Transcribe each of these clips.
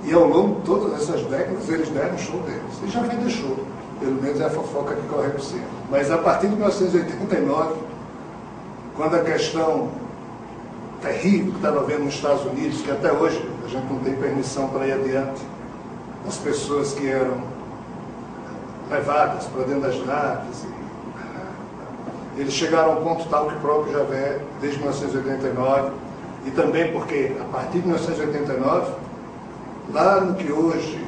E ao longo de todas essas décadas, eles deram um show deles. E já deixou. Pelo menos é a fofoca que corre por cima. Mas a partir de 1989, quando a questão terrível que estava havendo nos Estados Unidos, que até hoje a gente não tem permissão para ir adiante, as pessoas que eram levadas para dentro das naves, eles chegaram ao ponto tal que o próprio Javé, desde 1989, e também porque, a partir de 1989, lá no que hoje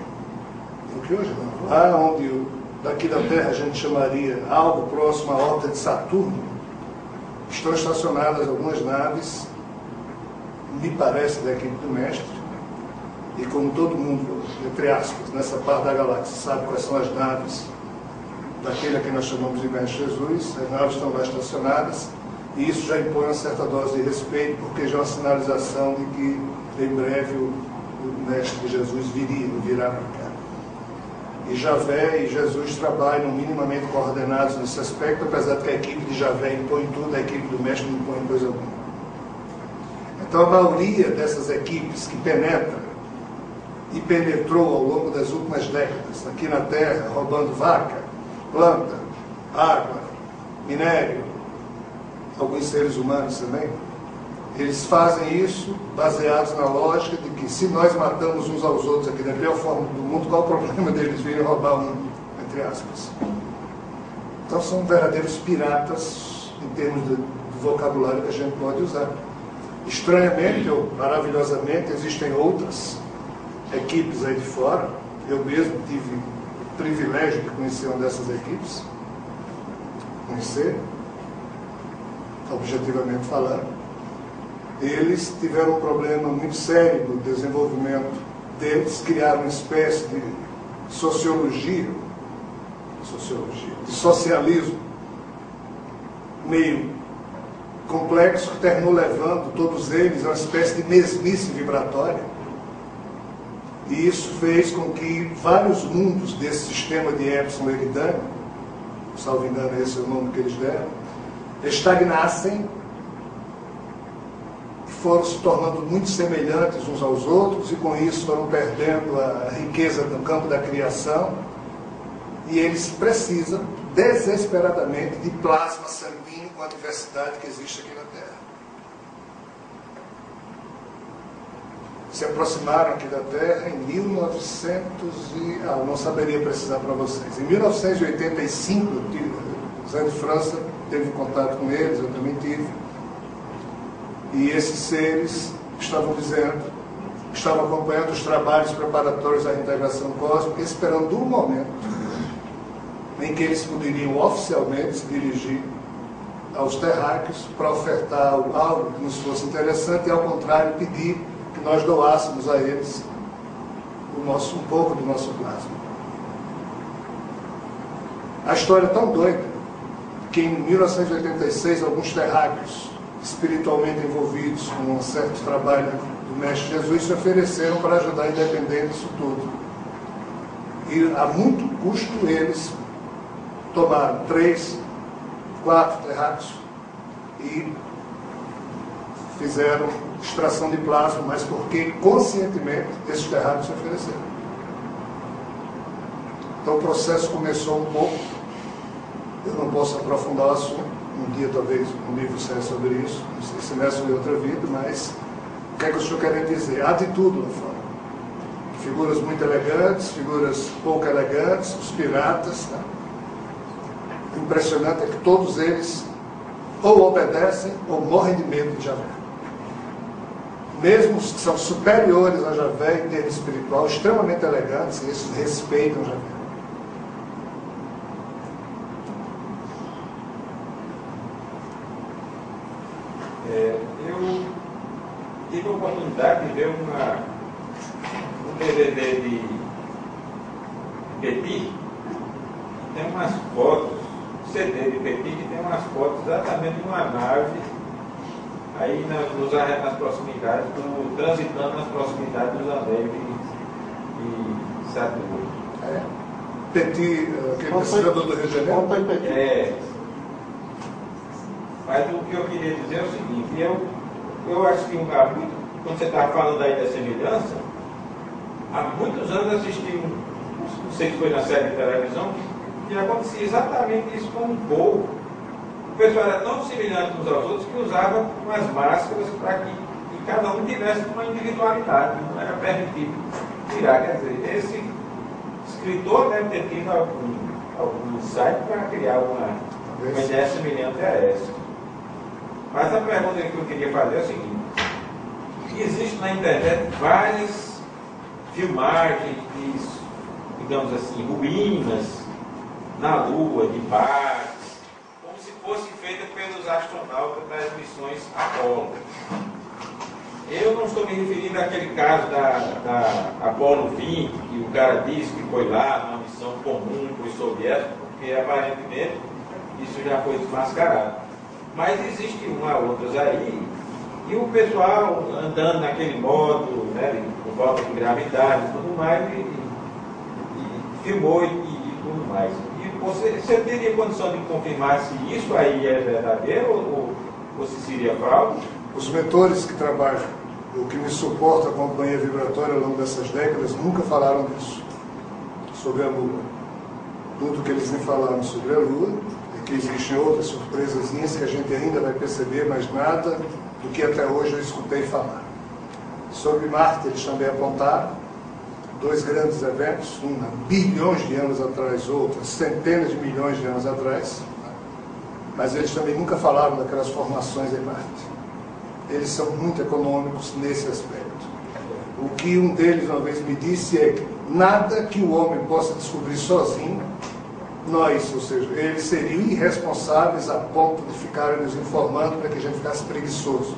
não, lá onde daqui da Terra a gente chamaria algo próximo à órbita de Saturno, estão estacionadas algumas naves, me parece, da equipe do Mestre, e como todo mundo, entre aspas, nessa parte da galáxia, sabe quais são as naves daquele a que nós chamamos de Mestre Jesus, as naves estão lá estacionadas, e isso já impõe uma certa dose de respeito, porque já é uma sinalização de que, em breve, o Mestre Jesus virá para cá. E Javé e Jesus trabalham minimamente coordenados nesse aspecto, apesar de que a equipe de Javé impõe tudo, a equipe do Mestre não impõe coisa alguma. Então, a maioria dessas equipes que penetram e penetrou ao longo das últimas décadas aqui na Terra, roubando vaca, planta, água, minério, alguns seres humanos também, eles fazem isso baseados na lógica de que se nós matamos uns aos outros aqui da pior forma do mundo, qual o problema deles virem roubar um, entre aspas. Então são verdadeiros piratas em termos do vocabulário que a gente pode usar. Estranhamente ou maravilhosamente, existem outras equipes aí de fora. Eu mesmo tive o privilégio de conhecer uma dessas equipes, objetivamente falando. Eles tiveram um problema muito sério no desenvolvimento deles, criaram uma espécie de sociologia, de socialismo meio complexo, que terminou levando todos eles a uma espécie de mesmice vibratória. E isso fez com que vários mundos desse sistema de Epsilon Eridani, salvo engano esse é o nome que eles deram, estagnassem, foram se tornando muito semelhantes uns aos outros, e com isso foram perdendo a riqueza no campo da criação, e eles precisam desesperadamente de plasma sanguíneo com a diversidade que existe aqui na Terra. Se aproximaram aqui da Terra em 1900 não saberia precisar para vocês. Em 1985, o Zé de França teve contato com eles, eu também tive. E esses seres estavam acompanhando os trabalhos preparatórios da integração cósmica, esperando um momento em que eles poderiam oficialmente se dirigir aos terráqueos para ofertar algo que nos fosse interessante e, ao contrário, pedir que nós doássemos a eles um pouco do nosso plasma. A história é tão doida que em 1986 alguns terráqueos espiritualmente envolvidos com um certo trabalho do Mestre Jesus se ofereceram para ajudar independente disso tudo. E a muito custo eles tomaram 3, 4 terráqueos e fizeram extração de plasma, mas porque conscientemente esses terráqueos se ofereceram. Então o processo começou um pouco, eu não posso aprofundar o assunto, um dia talvez um livro saia sobre isso, não sei se nessa ou em outra vida, mas o que é que eu estou querendo dizer? Há de tudo lá fora. Figuras muito elegantes, figuras pouco elegantes, os piratas. Né? O impressionante é que todos eles ou obedecem ou morrem de medo de Javé. Mesmo os que são superiores a Javé em termos espiritual, extremamente elegantes, esses respeitam Javé. Eu tive a oportunidade de ver um DVD de Petit, que tem umas fotos, CD de Petit, que tem umas fotos exatamente de uma nave aí nas proximidades, transitando nas proximidades dos anéis de Saturno. Petit, aquele pesquisador do Rio de Janeiro? Mas o que eu queria dizer é o seguinte, eu acho que quando você estava falando aí da semelhança, há muitos anos assisti, não sei se foi na série de televisão, que acontecia exatamente isso com um povo. O pessoal era tão semelhante uns aos outros que usava umas máscaras para que cada um tivesse uma individualidade, não era permitido tirar. Quer dizer, esse escritor deve ter tido algum insight para criar uma ideia semelhante a essa. Mas a pergunta que eu queria fazer é o seguinte: existe na internet várias filmagens de, digamos assim, ruínas na Lua, de bares, como se fosse feita pelos astronautas das missões Apolo. Eu não estou me referindo àquele caso da Apolo 20, que o cara disse que foi lá numa missão comum com os soviéticos, porque aparentemente isso já foi desmascarado. Mas existem outras aí, e o pessoal andando naquele modo, né, com falta de gravidade e tudo mais, e filmou e tudo mais. E você teria condição de confirmar se isso aí é verdadeiro ou se seria fraude? Os mentores que trabalham, o que me suporta a companhia vibratória ao longo dessas décadas, nunca falaram disso, sobre a Lua. Tudo que eles me falaram sobre a Lua é que existem outras surpresazinhas que a gente ainda vai perceber, mas nada do que até hoje eu escutei falar. Sobre Marte, eles também apontaram dois grandes eventos, um há bilhões de anos atrás, outro centenas de milhões de anos atrás, mas eles também nunca falaram daquelas formações em Marte. Eles são muito econômicos nesse aspecto. O que um deles uma vez me disse é que nada que o homem possa descobrir sozinho, nós, ou seja, eles seriam irresponsáveis a ponto de ficarem nos informando para que a gente ficasse preguiçoso.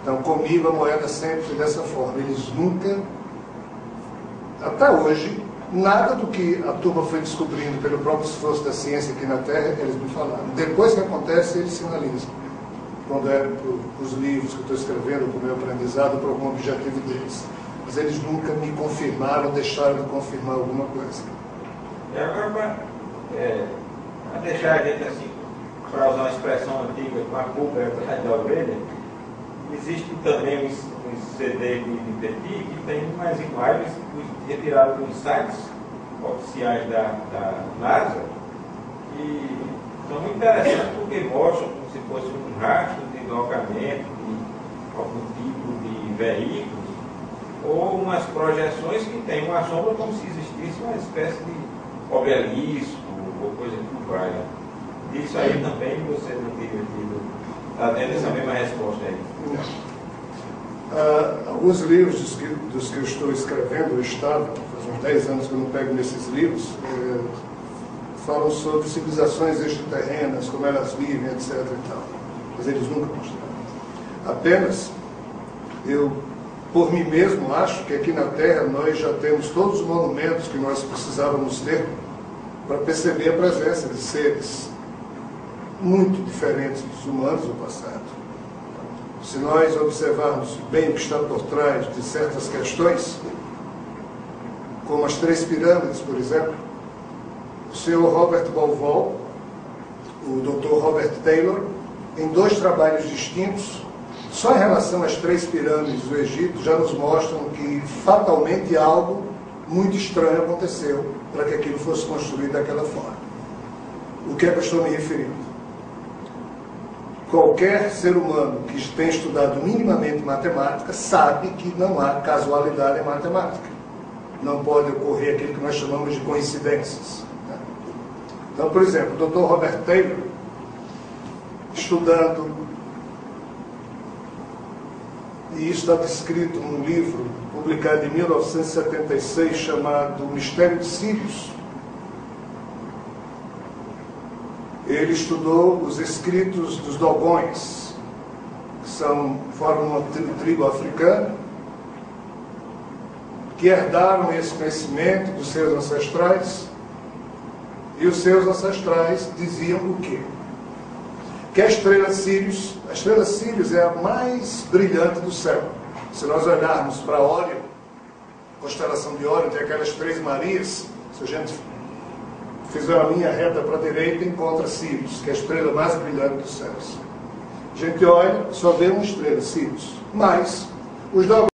Então, comigo a moeda sempre foi dessa forma. Eles nunca, até hoje, nada do que a turma foi descobrindo pelo próprio esforço da ciência aqui na Terra, eles me falaram. Depois que acontece, eles sinalizam. Quando é para os livros que eu estou escrevendo, para o meu aprendizado, para algum objetivo deles. Mas eles nunca me confirmaram, deixaram de confirmar alguma coisa. E agora, para deixar a gente assim, para usar uma expressão antiga, com a pulga atrás da orelha, existe também um CD de Petit que tem umas imagens retiradas dos sites oficiais da NASA, que são muito interessantes porque mostram como se fosse um rastro de deslocamento de algum tipo de veículo, ou umas projeções que tem uma sombra como se existisse uma espécie de obelisco ou coisa que valha. Isso aí também você não teria tido, está tendo essa mesma resposta aí? Alguns livros dos que eu estou escrevendo, eu estava, faz uns 10 anos que eu não pego nesses livros, falam sobre civilizações extraterrenas, como elas vivem, etc. e tal. Mas eles nunca mostraram. Apenas, eu, por mim mesmo, acho que aqui na Terra nós já temos todos os monumentos que nós precisávamos ter para perceber a presença de seres muito diferentes dos humanos do passado. Se nós observarmos bem o que está por trás de certas questões, como as 3 pirâmides, por exemplo, o senhor Robert Bauval, o Dr. Robert Taylor, em 2 trabalhos distintos, só em relação às 3 pirâmides do Egito, já nos mostram que fatalmente algo muito estranho aconteceu para que aquilo fosse construído daquela forma. O que é que eu estou me referindo? Qualquer ser humano que tenha estudado minimamente matemática sabe que não há casualidade em matemática. Não pode ocorrer aquilo que nós chamamos de coincidências. Então, por exemplo, o Dr. Robert Taylor, estudando, e isso está descrito num livro publicado em 1976 chamado O Mistério de Sírius. Ele estudou os escritos dos Dogões, que formam uma tribo africana, que herdaram esse conhecimento dos seus ancestrais, e os seus ancestrais diziam o quê? Que a estrela Sírius é a mais brilhante do céu. Se nós olharmos para Órion, constelação de Órion, tem aquelas 3 Marias, se a gente fizer uma linha reta para a direita, encontra Sírius, que é a estrela mais brilhante dos céus. A gente olha, só vê uma estrela, Sírius. Mas os